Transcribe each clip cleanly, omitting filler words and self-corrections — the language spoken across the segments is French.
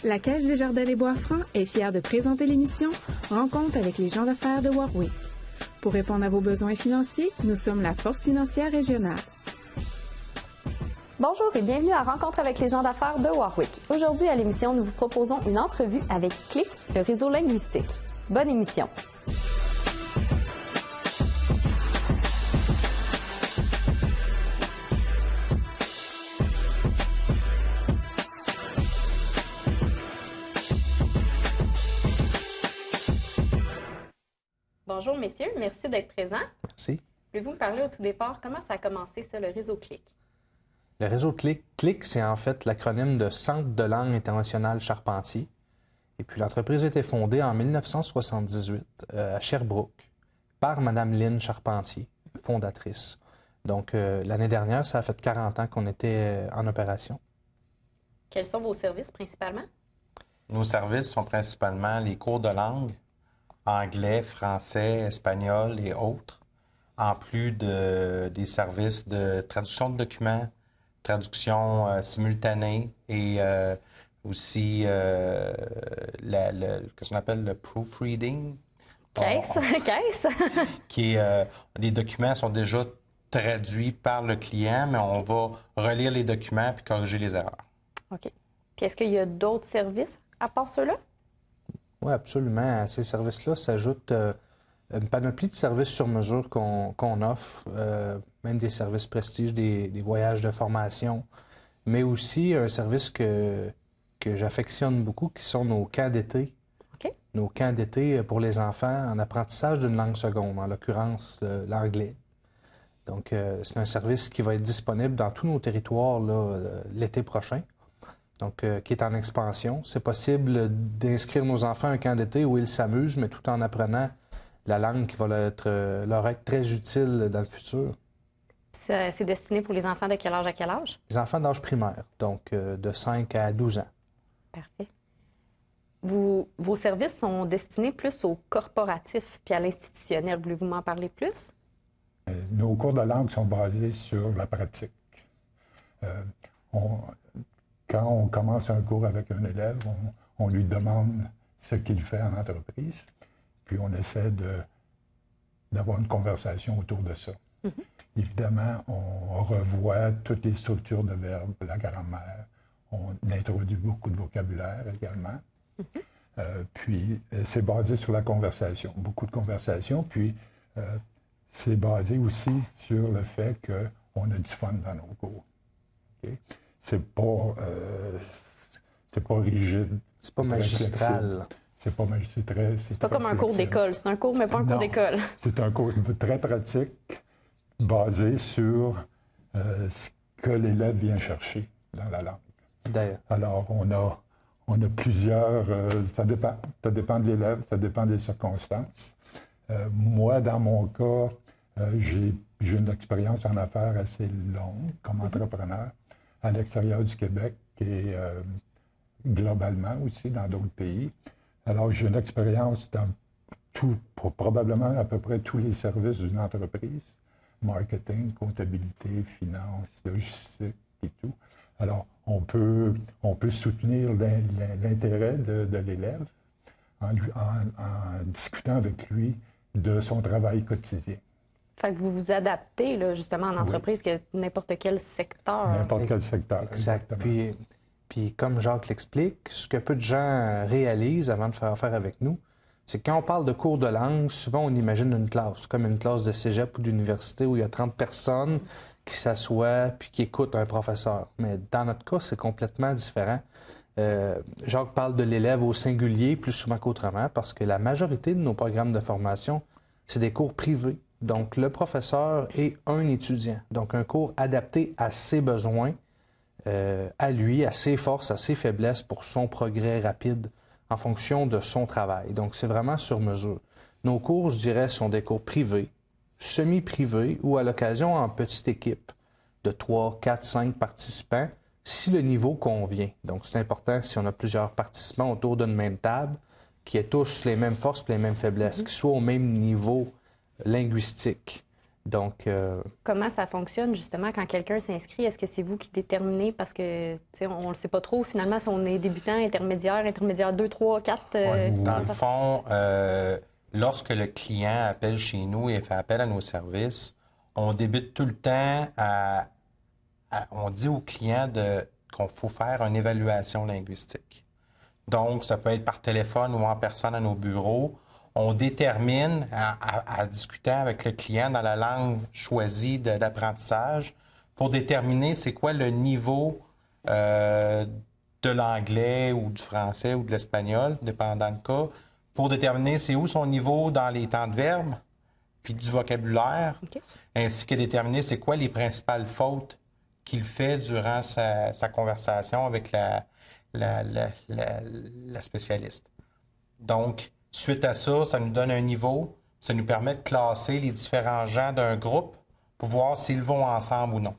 La Caisse des Jardins des Bois-Francs est fière de présenter l'émission Rencontre avec les gens d'affaires de Warwick. Pour répondre à vos besoins financiers, nous sommes la force financière régionale. Bonjour et bienvenue à Rencontre avec les gens d'affaires de Warwick. Aujourd'hui à l'émission, nous vous proposons une entrevue avec CLIC, le réseau linguistique. Bonne émission. Bonjour messieurs, merci d'être présents. Merci. Pouvez-vous me parler au tout départ, comment ça a commencé ça, le réseau CLIC? Le réseau CLIC, CLIC, c'est en fait l'acronyme de Centre de langue internationale Charpentier. Et puis l'entreprise a été fondée en 1978 à Sherbrooke par Mme Lynne Charpentier, fondatrice. Donc l'année dernière, ça a fait 40 ans qu'on était en opération. Quels sont vos services principalement? Nos services sont principalement les cours de langue, anglais, français, espagnol et autres, en plus des services de traduction de documents, traduction simultanée et aussi ce qu'on appelle le proofreading. Caisse. Qui est, les documents sont déjà traduits par le client, mais on va relire les documents puis corriger les erreurs. OK. Puis est-ce qu'il y a d'autres services à part ceux-là? Oui, absolument. À ces services-là s'ajoute une panoplie de services sur mesure qu'on offre, même des services prestige, des voyages de formation, mais aussi un service que j'affectionne beaucoup, qui sont nos camps d'été. OK. Nos camps d'été pour les enfants en apprentissage d'une langue seconde, en l'occurrence l'anglais. Donc, c'est un service qui va être disponible dans tous nos territoires l'été prochain. Donc, qui est en expansion. C'est possible d'inscrire nos enfants à un camp d'été où ils s'amusent, mais tout en apprenant la langue qui va leur être très utile dans le futur. C'est destiné pour les enfants de quel âge à quel âge? Les enfants d'âge primaire, donc de 5 à 12 ans. Parfait. Vos services sont destinés plus au corporatif puis à l'institutionnel. Voulez-vous m'en parler plus? Nos cours de langue sont basés sur la pratique. Quand on commence un cours avec un élève, on lui demande ce qu'il fait en entreprise, puis on essaie d'avoir une conversation autour de ça. Mm-hmm. Évidemment, on revoit toutes les structures de verbes, la grammaire, on introduit beaucoup de vocabulaire également. Mm-hmm. Puis, c'est basé sur la conversation, beaucoup de conversation, puis c'est basé aussi sur le fait qu'on a du fun dans nos cours. Okay? C'est pas rigide. C'est pas magistral. C'est pas comme un cours d'école. C'est un cours, mais pas un cours d'école. C'est un cours très pratique, basé sur ce que l'élève vient chercher dans la langue. D'ailleurs. Alors, on a plusieurs... ça dépend de l'élève, ça dépend des circonstances. Moi, dans mon cas, j'ai une expérience en affaires assez longue comme entrepreneur à l'extérieur du Québec et globalement aussi dans d'autres pays. Alors, j'ai une expérience dans probablement à peu près tous les services d'une entreprise, marketing, comptabilité, finance, logistique et tout. Alors, on peut soutenir l'intérêt de l'élève en discutant avec lui de son travail quotidien. Fait que vous vous adaptez là, justement en entreprise, oui, que n'importe quel secteur. N'importe quel secteur, exactement. Puis comme Jacques l'explique, ce que peu de gens réalisent avant de faire affaire avec nous, c'est que quand on parle de cours de langue, souvent on imagine une classe, comme une classe de cégep ou d'université où il y a 30 personnes qui s'assoient puis qui écoutent un professeur. Mais dans notre cas, c'est complètement différent. Jacques parle de l'élève au singulier plus souvent qu'autrement parce que la majorité de nos programmes de formation, c'est des cours privés. Donc, le professeur est un étudiant. Donc, un cours adapté à ses besoins, à lui, à ses forces, à ses faiblesses pour son progrès rapide en fonction de son travail. Donc, c'est vraiment sur mesure. Nos cours, je dirais, sont des cours privés, semi-privés ou à l'occasion en petite équipe de 3, 4, 5 participants si le niveau convient. Donc, c'est important si on a plusieurs participants autour d'une même table qui aient tous les mêmes forces et les mêmes faiblesses, qui soient au même niveau linguistique. Donc, comment ça fonctionne, justement, quand quelqu'un s'inscrit? Est-ce que c'est vous qui déterminez? Parce que, on ne le sait pas trop, finalement, si on est débutant, intermédiaire 2, 3, 4... Dans le fond, lorsque le client appelle chez nous et fait appel à nos services, on débute tout le temps on dit au client qu'on faut faire une évaluation linguistique. Donc, ça peut être par téléphone ou en personne à nos bureaux. On détermine, en discutant avec le client dans la langue choisie d'apprentissage, pour déterminer c'est quoi le niveau de l'anglais ou du français ou de l'espagnol, dépendant du cas, pour déterminer c'est où son niveau dans les temps de verbe, puis du vocabulaire, ainsi que déterminer c'est quoi les principales fautes qu'il fait durant sa conversation avec la spécialiste. Donc, suite à ça, ça nous donne un niveau, ça nous permet de classer les différents gens d'un groupe pour voir s'ils vont ensemble ou non.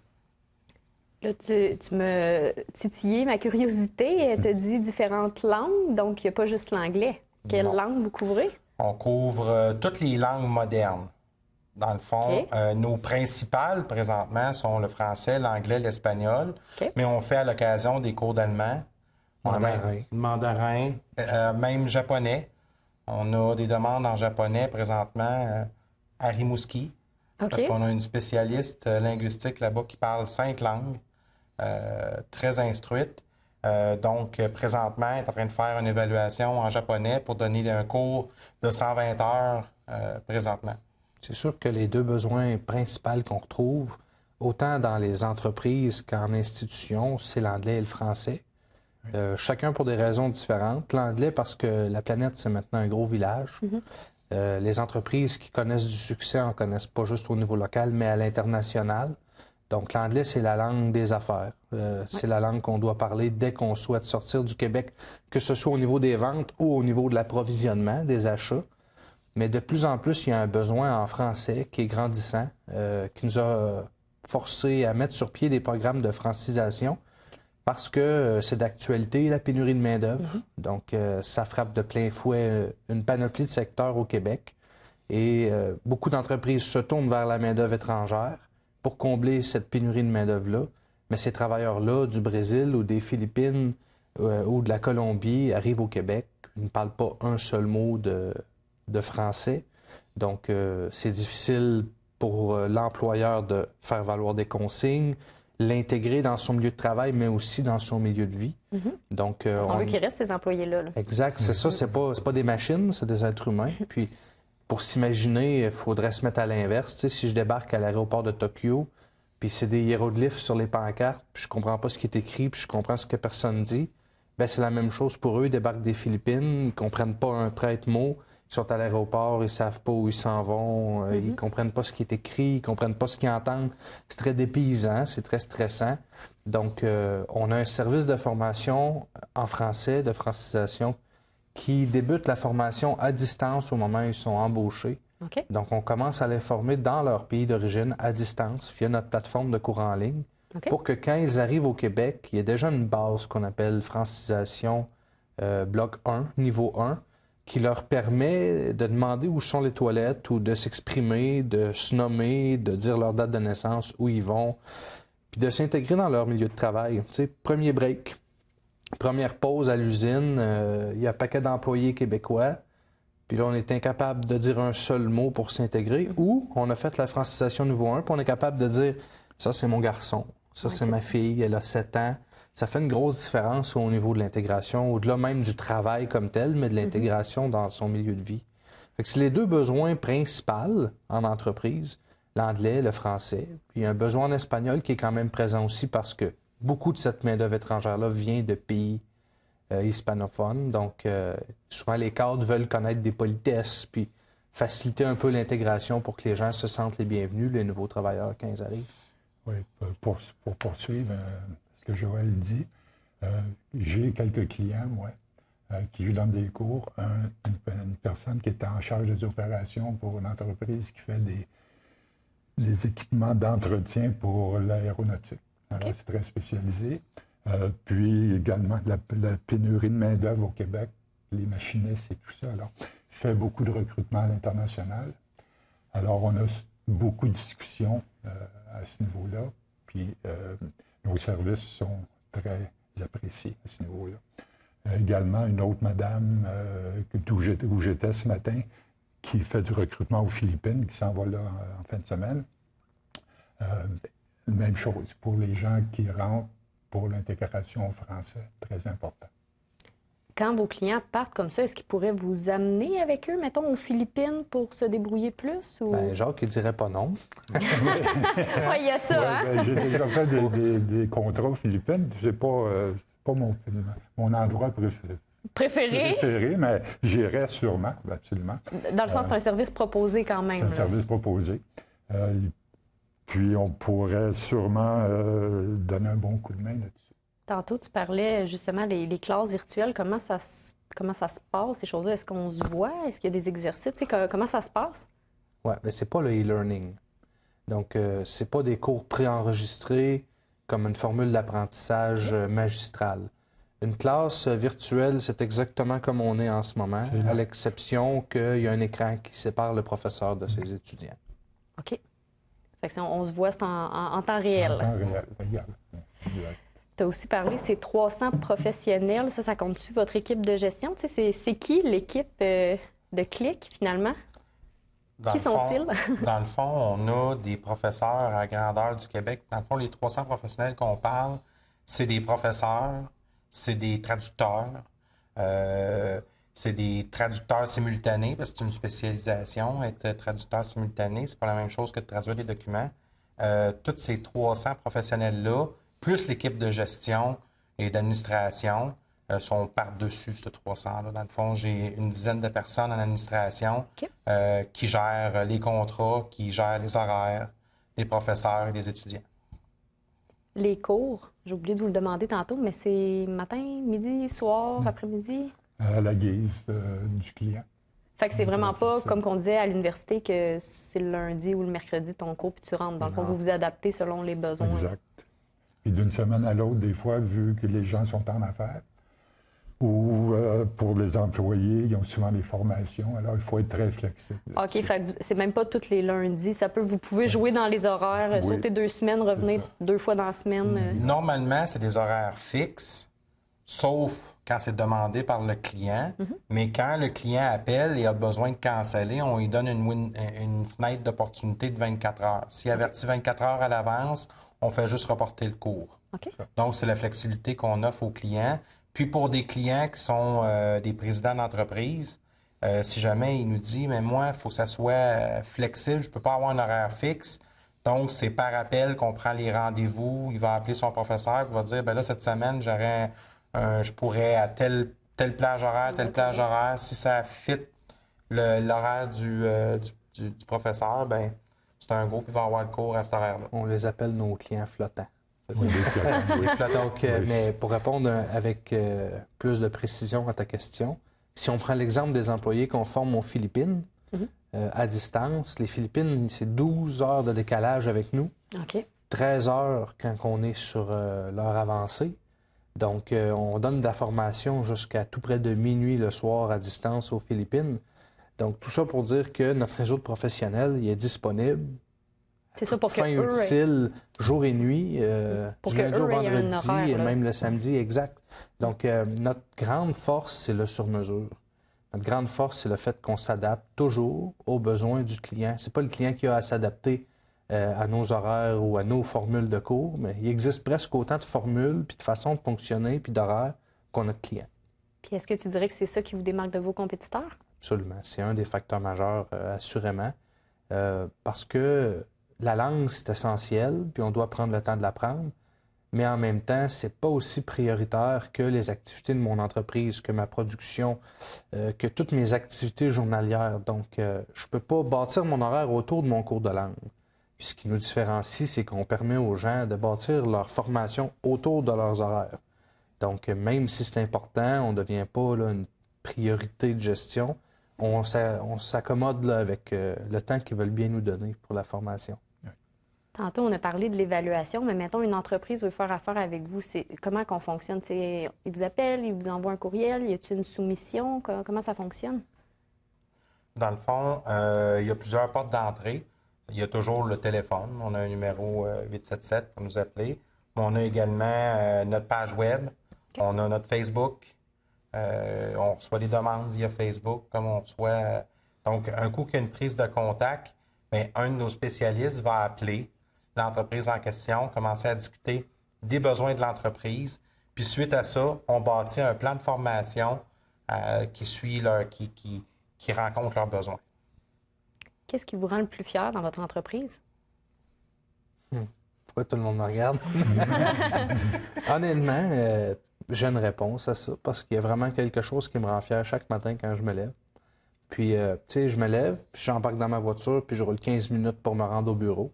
Là, tu m'as titillé ma curiosité. Tu as dit différentes langues, donc il n'y a pas juste l'anglais. Quelle langue vous couvrez? On couvre toutes les langues modernes. Dans le fond, nos principales, présentement, sont le français, l'anglais, l'espagnol. Mais on fait à l'occasion des cours d'allemand. Mandarin, même japonais. On a des demandes en japonais présentement à Rimouski. Parce qu'on a une spécialiste linguistique là-bas qui parle 5 langues, très instruite. Donc, présentement, elle est en train de faire une évaluation en japonais pour donner un cours de 120 heures présentement. C'est sûr que les deux besoins principaux qu'on retrouve, autant dans les entreprises qu'en institutions, c'est l'anglais et le français. Chacun pour des raisons différentes. L'anglais parce que la planète, c'est maintenant un gros village. Les entreprises qui connaissent du succès en connaissent pas juste au niveau local, mais à l'international. Donc, l'anglais, c'est la langue des affaires. C'est la langue qu'on doit parler dès qu'on souhaite sortir du Québec, que ce soit au niveau des ventes ou au niveau de l'approvisionnement, des achats. Mais de plus en plus, il y a un besoin en français qui est grandissant, qui nous a forcé à mettre sur pied des programmes de francisation parce que c'est d'actualité, la pénurie de main-d'œuvre. Donc, ça frappe de plein fouet une panoplie de secteurs au Québec. Et beaucoup d'entreprises se tournent vers la main-d'œuvre étrangère pour combler cette pénurie de main-d'œuvre-là. Mais ces travailleurs-là, du Brésil ou des Philippines ou de la Colombie, arrivent au Québec. Ils ne parlent pas un seul mot de français. Donc, c'est difficile pour l'employeur de faire valoir des consignes, l'intégrer dans son milieu de travail, mais aussi dans son milieu de vie. Donc, on veut qu'ils restent, ces employés-là. Exact, c'est ça. C'est pas des machines, c'est des êtres humains. Puis, pour s'imaginer, il faudrait se mettre à l'inverse. Tu sais, si je débarque à l'aéroport de Tokyo, puis c'est des hiéroglyphes sur les pancartes, puis je comprends pas ce qui est écrit, puis je comprends ce que personne dit, bien, c'est la même chose pour eux. Ils débarquent des Philippines, ils comprennent pas un trait de mot. Ils sont à l'aéroport, ils savent pas où ils s'en vont, ils comprennent pas ce qui est écrit, ils comprennent pas ce qu'ils entendent. C'est très dépaysant, c'est très stressant. Donc, on a un service de formation en français, de francisation, qui débute la formation à distance au moment où ils sont embauchés. Donc, on commence à les former dans leur pays d'origine à distance via notre plateforme de cours en ligne pour que quand ils arrivent au Québec, il y ait déjà une base qu'on appelle francisation bloc 1, niveau 1, qui leur permet de demander où sont les toilettes ou de s'exprimer, de se nommer, de dire leur date de naissance, où ils vont, puis de s'intégrer dans leur milieu de travail. Tu sais, premier break, première pause à l'usine, il y a un paquet d'employés québécois, puis là, on est incapable de dire un seul mot pour s'intégrer, ou on a fait la francisation niveau 1, puis on est capable de dire « ça, c'est mon garçon, ça, c'est ma fille, elle a 7 ans ». Ça fait une grosse différence au niveau de l'intégration, au-delà même du travail comme tel, mais de l'intégration dans son milieu de vie. Fait que c'est les deux besoins principaux en entreprise, l'anglais, le français. Puis il y a un besoin en espagnol qui est quand même présent aussi parce que beaucoup de cette main-d'œuvre étrangère-là vient de pays hispanophones. Donc, souvent, les cadres veulent connaître des politesses, puis faciliter un peu l'intégration pour que les gens se sentent les bienvenus, les nouveaux travailleurs quand ils arrivent. Oui, pour poursuivre ce que Joël dit, j'ai quelques clients, moi, qui je donne des cours. Une personne qui est en charge des opérations pour une entreprise qui fait des équipements d'entretien pour l'aéronautique. Alors, c'est très spécialisé. Puis également la pénurie de main-d'œuvre au Québec, les machinistes et tout ça. Alors, fait beaucoup de recrutement à l'international. Alors, on a beaucoup de discussions à ce niveau-là. Puis nos services sont très appréciés à ce niveau-là. Également, une autre madame où j'étais ce matin, qui fait du recrutement aux Philippines, qui s'en va là en fin de semaine. Même chose pour les gens qui rentrent pour l'intégration au français, très important. Quand vos clients partent comme ça, est-ce qu'ils pourraient vous amener avec eux, mettons, aux Philippines pour se débrouiller plus? Ou... Bien, Jacques, il dirait pas non. Oui, il y a ça, hein? Ben, j'ai déjà fait des contrats aux Philippines. C'est pas mon endroit préféré, mais j'irais sûrement, absolument. Dans le sens, c'est un service proposé quand même. C'est un service proposé. Puis on pourrait sûrement donner un bon coup de main là-dessus. Tantôt, tu parlais justement les classes virtuelles. Comment ça se passe, ces choses-là? Est-ce qu'on se voit? Est-ce qu'il y a des exercices? Comment ça se passe? Oui, mais c'est pas le e-learning. Donc, c'est pas des cours préenregistrés comme une formule d'apprentissage magistrale. Une classe virtuelle, c'est exactement comme on est en ce moment, à l'exception qu'il y a un écran qui sépare le professeur de ses étudiants. OK. Fait que on se voit en temps réel. En temps réel, regarde. Tu as aussi parlé, c'est 300 professionnels. Ça compte-tu votre équipe de gestion? Tu sais, c'est qui l'équipe de Click, finalement? Qui sont-ils? Dans le fond, on a des professeurs à grandeur du Québec. Dans le fond, les 300 professionnels qu'on parle, c'est des professeurs, c'est des traducteurs, c'est des traducteurs simultanés, parce que c'est une spécialisation. Être traducteur simultané, c'est pas la même chose que de traduire des documents. Tous ces 300 professionnels-là, plus l'équipe de gestion et d'administration, sont par-dessus ce 300-là. Dans le fond, j'ai une dizaine de personnes en administration qui gèrent les contrats, qui gèrent les horaires des professeurs et des étudiants. Les cours, j'ai oublié de vous le demander tantôt, mais c'est matin, midi, soir, après-midi? À la guise du client. Fait que c'est vraiment pas, comme qu'on disait à l'université, que c'est le lundi ou le mercredi ton cours, puis tu rentres. Dans le fond, vous vous adaptez selon les besoins. Exact. Puis d'une semaine à l'autre, des fois, vu que les gens sont en affaires, ou pour les employés, ils ont souvent des formations, alors il faut être très flexible. OK, fait que c'est même pas tous les lundis. Vous pouvez jouer dans les horaires, sauter 2 semaines, revenir 2 fois dans la semaine. Normalement, c'est des horaires fixes, sauf quand c'est demandé par le client. Mais quand le client appelle et a besoin de canceller, on lui donne une fenêtre d'opportunité de 24 heures. S'il avertit 24 heures à l'avance, on fait juste reporter le cours. Okay. Donc, c'est la flexibilité qu'on offre aux clients. Puis pour des clients qui sont des présidents d'entreprise, si jamais il nous dit « mais moi, il faut que ça soit flexible, je ne peux pas avoir un horaire fixe », donc c'est par appel qu'on prend les rendez-vous, il va appeler son professeur, il va dire « ben là, cette semaine, je pourrais à telle plage horaire, si ça fit l'horaire du professeur, ben c'est un groupe qui va avoir le cours à cet horaire-là. » On les appelle nos clients flottants. Oui, des flottants. Donc, mais pour répondre avec plus de précision à ta question, si on prend l'exemple des employés qu'on forme aux Philippines, à distance, les Philippines, c'est 12 heures de décalage avec nous, 13 heures quand on est sur l'heure avancée. Donc, on donne de la formation jusqu'à tout près de minuit le soir à distance aux Philippines. Donc, tout ça pour dire que notre réseau de professionnels il est disponible. C'est ça pour fin que utile, jour et nuit, du lundi au vendredi et même le samedi, exact. Donc, notre grande force, c'est le sur-mesure. Notre grande force, c'est le fait qu'on s'adapte toujours aux besoins du client. C'est pas le client qui a à s'adapter à nos horaires ou à nos formules de cours, mais il existe presque autant de formules, puis de façons de fonctionner, puis d'horaires qu'on a de clients. Puis est-ce que tu dirais que c'est ça qui vous démarque de vos compétiteurs? Absolument. C'est un des facteurs majeurs, assurément, parce que la langue, c'est essentiel, puis on doit prendre le temps de l'apprendre, mais en même temps, c'est pas aussi prioritaire que les activités de mon entreprise, que ma production, que toutes mes activités journalières. Donc, je peux pas bâtir mon horaire autour de mon cours de langue. Puis ce qui nous différencie, c'est qu'on permet aux gens de bâtir leur formation autour de leurs horaires. Donc, même si c'est important, on ne devient pas là, une priorité de gestion, on s'accommode là, avec le temps qu'ils veulent bien nous donner pour la formation. Tantôt, on a parlé de l'évaluation, mais mettons, une entreprise veut faire affaire avec vous. Comment qu'on fonctionne? Ils vous appellent, ils vous envoient un courriel, y a-t-il une soumission? Comment ça fonctionne? Dans le fond, il y a plusieurs portes d'entrée. Il y a toujours le téléphone. On a un numéro 877 pour nous appeler. On a également notre page web. Okay. On a notre Facebook. On reçoit des demandes via Facebook, comme on reçoit. Donc, un coup qu'il y a une prise de contact, bien, un de nos spécialistes va appeler l'entreprise en question, commencer à discuter des besoins de l'entreprise. Puis, suite à ça, on bâtit un plan de formation qui rencontre leurs besoins. Qu'est-ce qui vous rend le plus fier dans votre entreprise? Pourquoi tout le monde me regarde? Honnêtement, j'ai une réponse à ça parce qu'il y a vraiment quelque chose qui me rend fier chaque matin quand je me lève. Puis, tu sais, je me lève, puis j'embarque dans ma voiture, puis je roule 15 minutes pour me rendre au bureau.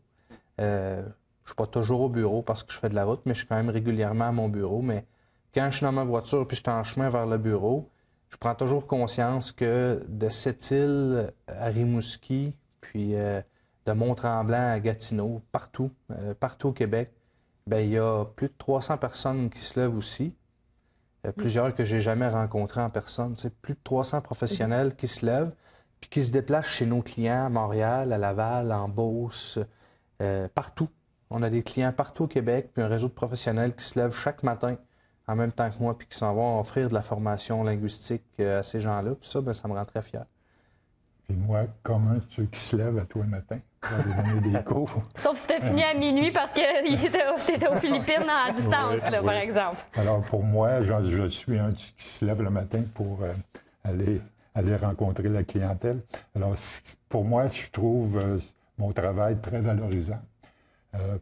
Je suis pas toujours au bureau parce que je fais de la route, mais je suis quand même régulièrement à mon bureau. Mais quand je suis dans ma voiture puis je suis en chemin vers le bureau, je prends toujours conscience que de Sept-Îles à Rimouski, puis de Mont-Tremblant à Gatineau, partout au Québec, bien, il y a plus de 300 personnes qui se lèvent aussi. Plusieurs que j'ai jamais rencontrés en personne. Tu sais, plus de 300 professionnels qui se lèvent puis qui se déplacent chez nos clients à Montréal, à Laval, en Beauce, partout. On a des clients partout au Québec, puis un réseau de professionnels qui se lèvent chaque matin en même temps que moi, puis qui s'en vont offrir de la formation linguistique à ces gens-là. Puis ça, bien, ça me rend très fier. Et moi, comme un de ceux qui se lèvent à toi le matin pour aller donner des cours. Sauf si tu as fini à minuit parce que tu étais aux Philippines à distance, là, par exemple. Alors, pour moi, je suis un de ceux qui se lève le matin pour aller rencontrer la clientèle. Alors, pour moi, je trouve mon travail très valorisant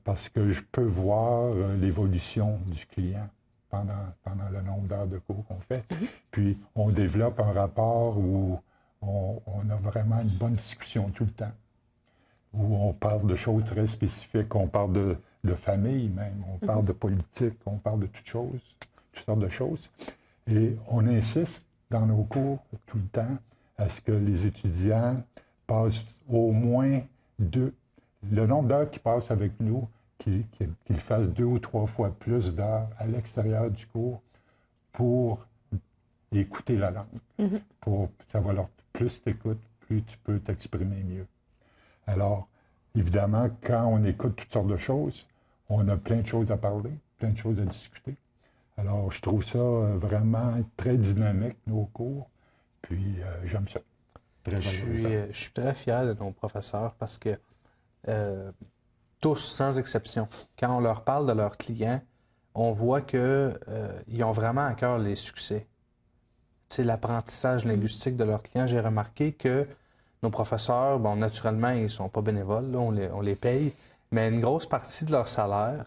parce que je peux voir l'évolution du client pendant le nombre d'heures de cours qu'on fait. Puis, on développe un rapport où on a vraiment une bonne discussion tout le temps, où on parle de choses très spécifiques, on parle de famille même, on parle de politique, on parle de toutes sortes de choses. Et on insiste dans nos cours tout le temps à ce que les étudiants passent au moins le nombre d'heures qu'ils passent avec nous, qu'ils fassent 2 ou 3 fois plus d'heures à l'extérieur du cours pour écouter la langue. Pour ça va leur plus tu écoutes, plus tu peux t'exprimer mieux. Alors, évidemment, quand on écoute toutes sortes de choses, on a plein de choses à parler, plein de choses à discuter. Alors, je trouve ça vraiment très dynamique, nos cours, puis j'aime ça. Je suis très fier de nos professeurs parce que tous, sans exception, quand on leur parle de leurs clients, on voit qu'ils ont vraiment à cœur les succès. C'est l'apprentissage linguistique de leurs clients. J'ai remarqué que nos professeurs, bon, naturellement, ils ne sont pas bénévoles, là, on les paye, mais une grosse partie de leur salaire,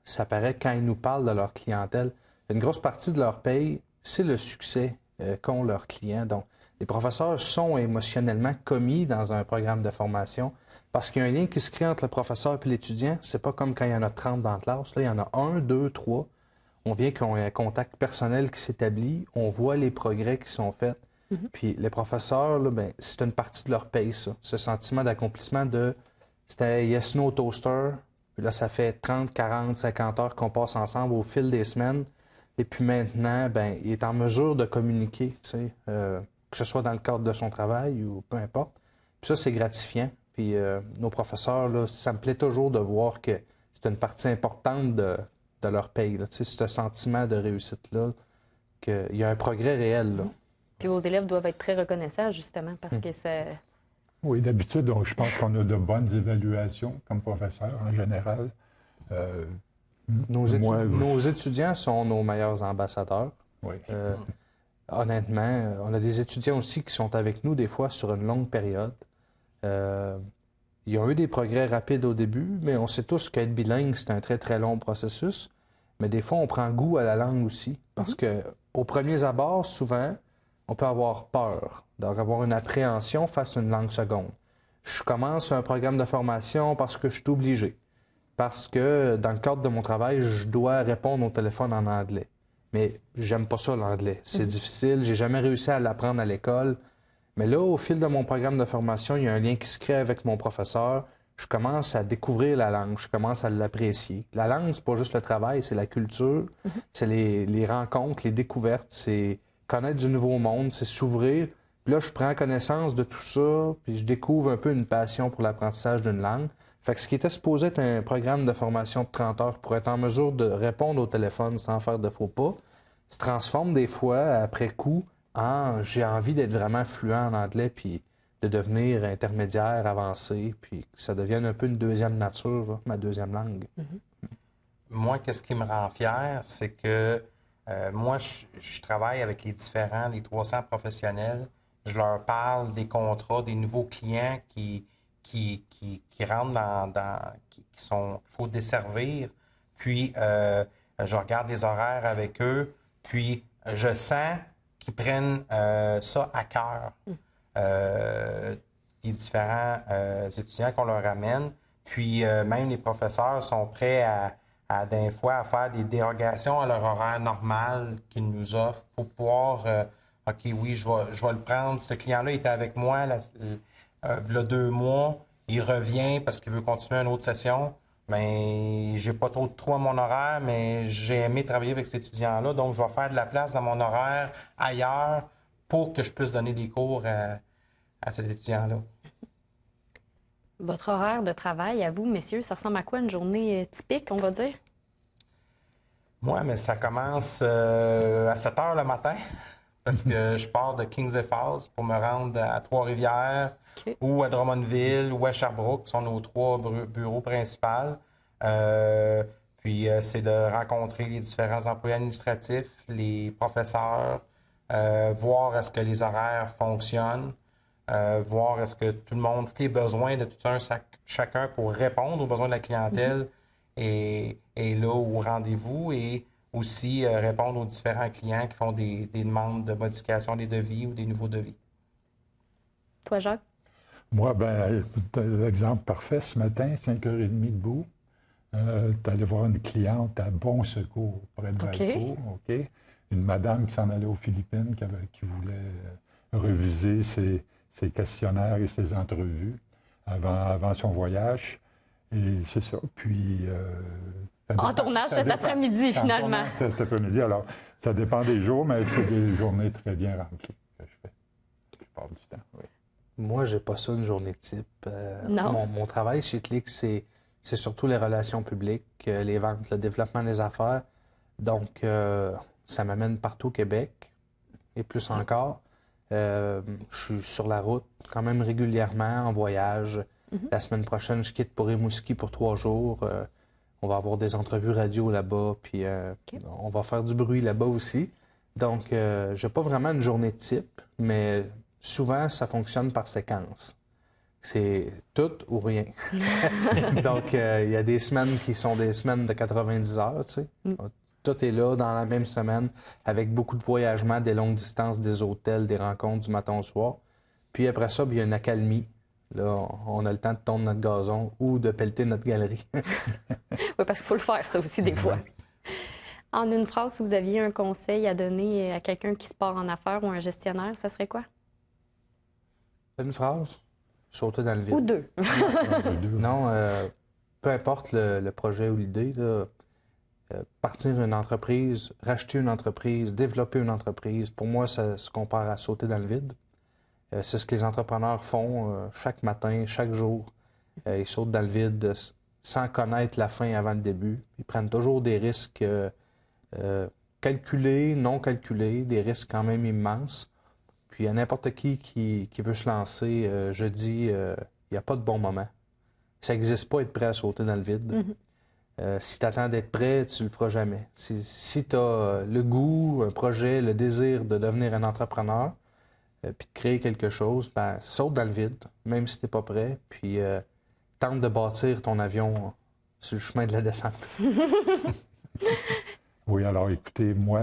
ça paraît quand ils nous parlent de leur clientèle, une grosse partie de leur paye, c'est le succès qu'ont leurs clients. Donc, les professeurs sont émotionnellement commis dans un programme de formation parce qu'il y a un lien qui se crée entre le professeur et l'étudiant. C'est pas comme quand il y en a 30 dans la classe. Là, il y en a 1, 2, 3. On vient qu'on ait un contact personnel qui s'établit, on voit les progrès qui sont faits. Puis les professeurs, là, ben, c'est une partie de leur paye, ça. Ce sentiment d'accomplissement c'était Yes No Toaster. Puis là, ça fait 30, 40, 50 heures qu'on passe ensemble au fil des semaines. Et puis maintenant, ben, il est en mesure de communiquer, tu sais, que ce soit dans le cadre de son travail ou peu importe. Puis ça, c'est gratifiant. Puis nos professeurs, là, ça me plaît toujours de voir que c'est une partie importante de leur paye. Là. Tu sais, ce sentiment de réussite-là, qu'il y a un progrès réel. Là. Puis vos élèves doivent être très reconnaissants, justement, parce que ça... Oui, d'habitude, je pense qu'on a de bonnes évaluations comme professeurs en général. Nos étudiants sont nos meilleurs ambassadeurs. Oui. Honnêtement, on a des étudiants aussi qui sont avec nous des fois sur une longue période. Ils ont eu des progrès rapides au début, mais on sait tous qu'être bilingue, c'est un très, très long processus. Mais des fois, on prend goût à la langue aussi. Parce que aux premiers abords, souvent, on peut avoir peur, d'avoir une appréhension face à une langue seconde. Je commence un programme de formation parce que je suis obligé. Parce que dans le cadre de mon travail, je dois répondre au téléphone en anglais. Mais j'aime pas ça, l'anglais. C'est difficile, j'ai jamais réussi à l'apprendre à l'école. Mais là, au fil de mon programme de formation, il y a un lien qui se crée avec mon professeur. Je commence à découvrir la langue, je commence à l'apprécier. La langue, c'est pas juste le travail, c'est la culture, c'est les rencontres, les découvertes, c'est connaître du nouveau monde, c'est s'ouvrir. Puis là, je prends connaissance de tout ça, puis je découvre un peu une passion pour l'apprentissage d'une langue. Fait que ce qui était supposé être un programme de formation de 30 heures pour être en mesure de répondre au téléphone sans faire de faux pas, se transforme des fois, après coup, en j'ai envie d'être vraiment fluent en anglais, puis de devenir intermédiaire, avancé, puis que ça devienne un peu une deuxième nature, là, ma deuxième langue. Moi, qu'est-ce qui me rend fier, c'est que moi, je travaille avec les 300 professionnels. Je leur parle des contrats, des nouveaux clients qui rentrent qu'il faut desservir. Puis, je regarde les horaires avec eux. Puis, je sens qu'ils prennent ça à cœur. Les différents étudiants qu'on leur amène. Puis, même les professeurs sont prêts des fois à faire des dérogations à leur horaire normal qu'ils nous offrent pour pouvoir, OK, oui, je vais le prendre. Ce client-là était avec moi il y a 2 mois. Il revient parce qu'il veut continuer une autre session. Mais j'ai pas trop de trous à mon horaire, mais j'ai aimé travailler avec cet étudiant-là. Donc, je vais faire de la place dans mon horaire ailleurs pour que je puisse donner des cours à cet étudiant-là. Votre horaire de travail, à vous, messieurs, ça ressemble à quoi une journée typique, on va dire? Moi, mais ça commence à 7 heures le matin parce que je pars de Kings et Falls pour me rendre à Trois-Rivières ou à Drummondville ou à Sherbrooke, qui sont nos 3 bureaux principaux. Puis, c'est de rencontrer les différents employés administratifs, les professeurs, voir est-ce que les horaires fonctionnent, voir est-ce que tout le monde, tous les besoins de tout un chacun pour répondre aux besoins de la clientèle est là au rendez-vous et aussi répondre aux différents clients qui font des demandes de modification des devis ou des nouveaux devis. Toi, Jacques? Moi, l'exemple parfait, ce matin, 5h30 debout, tu allé voir une cliente à Bon Secours, près de Valcourt, une madame qui s'en allait aux Philippines, qui voulait reviser ses questionnaires et ses entrevues avant son voyage. Et c'est ça. Puis... en tournage cet après-midi, finalement. Cet après-midi. Alors, ça dépend des jours, mais c'est des journées très bien remplies que je fais. Je parle du temps, oui. Moi, j'ai pas ça une journée type. Non. Mon travail chez Click, c'est surtout les relations publiques, les ventes, le développement des affaires. Donc, ça m'amène partout au Québec et plus encore. Je suis sur la route quand même régulièrement, en voyage. La semaine prochaine, je quitte pour Rimouski pour 3 jours. On va avoir des entrevues radio là-bas, puis on va faire du bruit là-bas aussi. Donc, je n'ai pas vraiment une journée type, mais souvent, ça fonctionne par séquence. C'est tout ou rien. Donc, il y a des semaines qui sont des semaines de 90 heures, tu sais. Tout est là dans la même semaine, avec beaucoup de voyagements, des longues distances, des hôtels, des rencontres du matin au soir. Puis après ça, il y a une accalmie. Là, on a le temps de tondre notre gazon ou de pelleter notre galerie. Oui, parce qu'il faut le faire, ça aussi, des fois. En une phrase, si vous aviez un conseil à donner à quelqu'un qui se part en affaires ou un gestionnaire, ça serait quoi? Une phrase? Sauter dans le vide. Ou 2. Non, peu importe le projet ou l'idée, partir une entreprise, racheter une entreprise, développer une entreprise, pour moi, ça se compare à sauter dans le vide. C'est ce que les entrepreneurs font chaque matin, chaque jour. Ils sautent dans le vide sans connaître la fin avant le début. Ils prennent toujours des risques calculés, non calculés, des risques quand même immenses. Puis à n'importe qui veut se lancer, je dis, il n'y a pas de bon moment. Ça n'existe pas être prêt à sauter dans le vide. Si tu attends d'être prêt, tu ne le feras jamais. Si tu as le goût, un projet, le désir de devenir un entrepreneur, puis de créer quelque chose, saute dans le vide, même si tu n'es pas prêt, puis tente de bâtir ton avion sur le chemin de la descente. Oui, alors écoutez, moi,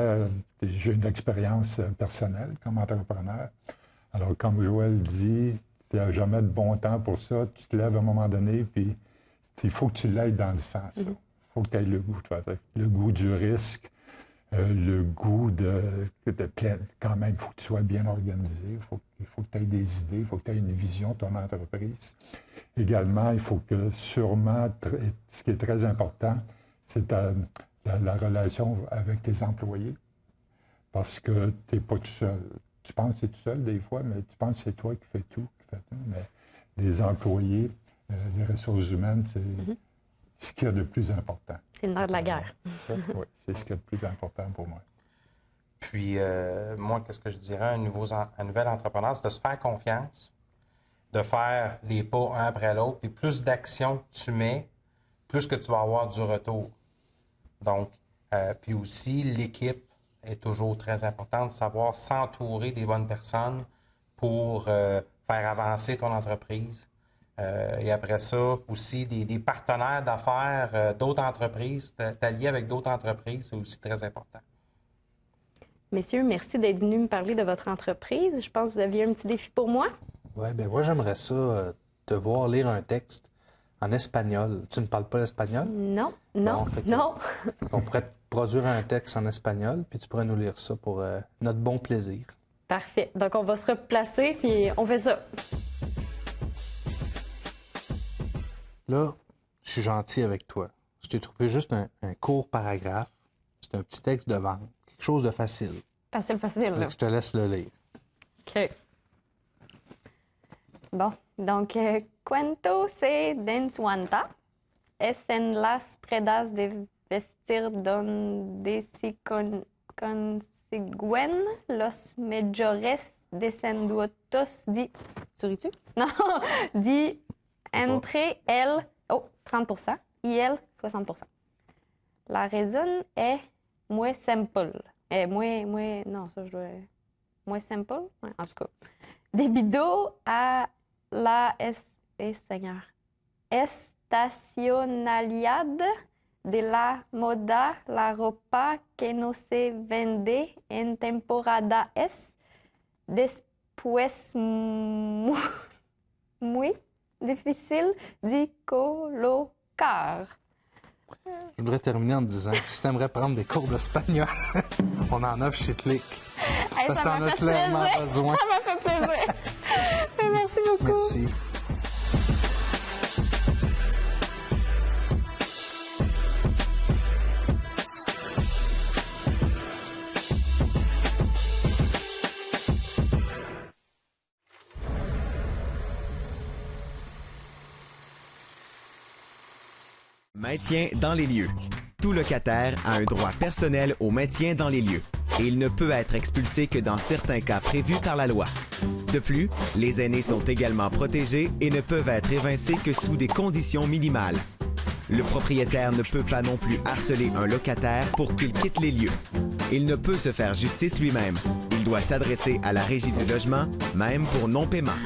j'ai une expérience personnelle comme entrepreneur. Alors, comme Joël dit, il n'y a jamais de bon temps pour ça. Tu te lèves à un moment donné, puis il faut que tu l'aies dans le sens. Il faut que tu aies le goût, le goût du risque, le goût quand même, il faut que tu sois bien organisé, il faut que tu aies des idées, il faut que tu aies une vision de ton entreprise. Également, il faut que sûrement, ce qui est très important, c'est la relation avec tes employés, parce que tu n'es pas tout seul. tu penses que c'est tout seul des fois, mais tu penses que c'est toi qui fais tout. Mais les employés, les ressources humaines, c'est ce qu'il y a de plus important. C'est le nerf de la guerre. Oui, c'est ce qu'il y a de plus important pour moi. Puis, moi, qu'est-ce que je dirais à un nouvel entrepreneur, c'est de se faire confiance, de faire les pas un après l'autre, puis plus d'actions que tu mets, plus que tu vas avoir du retour. Donc, puis aussi, l'équipe est toujours très importante, de savoir s'entourer des bonnes personnes pour faire avancer ton entreprise. Et après ça, aussi, des partenaires d'affaires d'autres entreprises, t'allier avec d'autres entreprises, c'est aussi très important. Messieurs, merci d'être venus me parler de votre entreprise. Je pense que vous aviez un petit défi pour moi. Oui, bien moi, j'aimerais ça, te voir lire un texte en espagnol. Tu ne parles pas l'espagnol? Non. On pourrait te produire un texte en espagnol, puis tu pourrais nous lire ça pour notre bon plaisir. Parfait. Donc, on va se replacer, puis on fait ça. Là, je suis gentil avec toi. Je t'ai trouvé juste un court paragraphe. C'est un petit texte de vente. Quelque chose de facile. Facile, là. Je te laisse le lire. OK. Bon, donc, cuento se densuanta, es en las predas de vestir donde se consiguen los mejores desendutos tu ris-tu? Non, entre el, 30% y el 60%. La raison est muy simple. Non, ça, je dois... Muy simple? Ouais, en tout cas. Debido a la estacionalidad de la moda, la ropa que no se vende en temporada es después muy difícil de colocar. Je voudrais terminer en te disant que si tu aimerais prendre des cours d'espagnol, on en offre chez Click. Hey, Parce que ça t'en m'a as fait clairement plaisir. besoin. Ça m'a fait plaisir. Merci beaucoup. Merci. Maintien dans les lieux. Tout locataire a un droit personnel au maintien dans les lieux et il ne peut être expulsé que dans certains cas prévus par la loi. De plus, les aînés sont également protégés et ne peuvent être évincés que sous des conditions minimales. Le propriétaire ne peut pas non plus harceler un locataire pour qu'il quitte les lieux. Il ne peut se faire justice lui-même. Il doit s'adresser à la Régie du logement, même pour non-paiement.